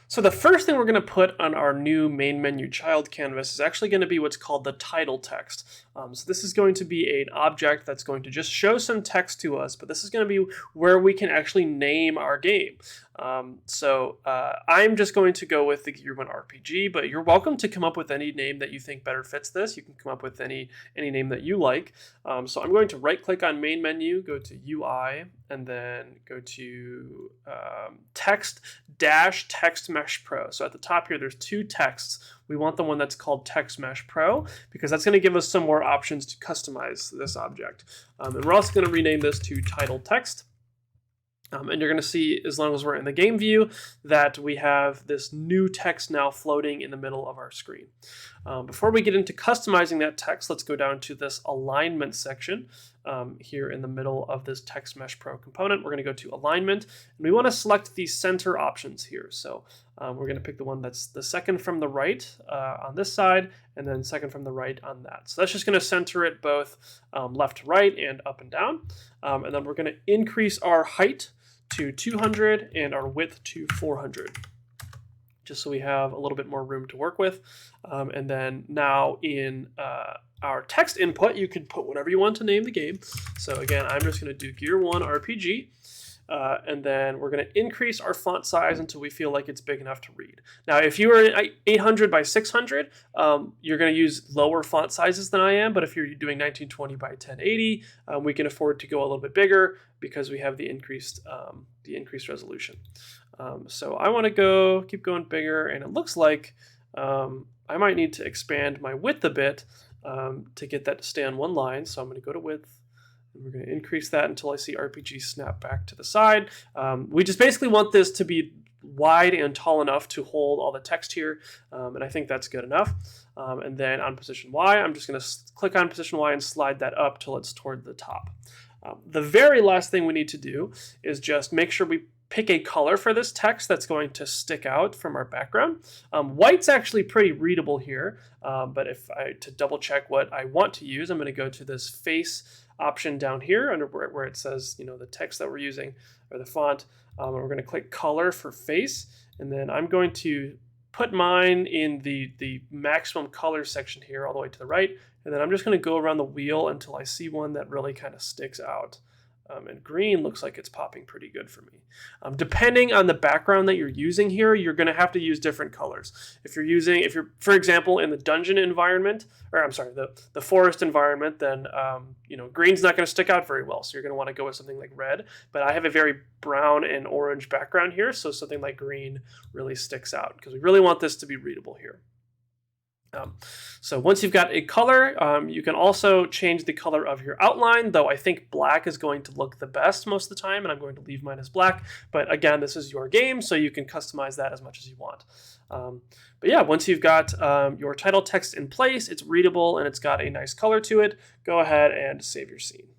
So the first thing we're going to put on our new main menu child canvas is actually going to be what's called the title text. So this is going to be an object that's going to just show some text to us, but this is going to be where we can actually name our game. I'm just going to go with the Gear 1 RPG, but you're welcome to come up with any name that you think better fits this. You can come up with any name that you like. So I'm going to right click on main menu, go to UI, and then go to text Mesh Pro. So at the top here, there's two texts. We want the one that's called Text Mesh Pro because that's going to give us some more options to customize this object. And we're also going to rename this to TitleText. And you're going to see, as long as we're in the game view, that we have this new text now floating in the middle of our screen. Before we get into customizing that text, let's go down to this alignment section here in the middle of this Text Mesh Pro component. We're going to go to alignment, and we want to select the center options here. So we're going to pick the one that's the second from the right on this side, and then second from the right on that. So that's just going to center it both left to right and up and down. And then we're going to increase our height to 200 and our width to 400, just so we have a little bit more room to work with. And then now in our text input, you can put whatever you want to name the game. So again, I'm just going to do Gear 1 RPG. And then we're going to increase our font size until we feel like it's big enough to read. Now, if you are 800 by 600, you're going to use lower font sizes than I am. But if you're doing 1920 by 1080, we can afford to go a little bit bigger because we have the increased resolution. So I want to keep going bigger, and it looks like I might need to expand my width a bit to get that to stay on one line. So I'm going to go to width. And we're going to increase that until I see RPG snap back to the side. We just basically want this to be wide and tall enough to hold all the text here, and I think that's good enough. And then on position Y, I'm just going to click on position Y and slide that up till it's toward the top. The very last thing we need to do is just make sure we pick a color for this text that's going to stick out from our background. White's actually pretty readable here, but to double check what I want to use, I'm going to go to this face option down here under where it says, the text that we're using or the font. We're going to click color for face, and then I'm going to put mine in the maximum color section here all the way to the right, and then I'm just going to go around the wheel until I see one that really kind of sticks out. And green looks like it's popping pretty good for me. Depending on the background that you're using here, you're going to have to use different colors. If you're, for example, in the dungeon environment, or I'm sorry, the forest environment, then green's not going to stick out very well. So you're going to want to go with something like red. But I have a very brown and orange background here, so something like green really sticks out because we really want this to be readable here. So once you've got a color, you can also change the color of your outline, though I think black is going to look the best most of the time, and I'm going to leave mine as black. But again, this is your game, so you can customize that as much as you want. But yeah, once you've got your title text in place, it's readable, and it's got a nice color to it, go ahead and save your scene.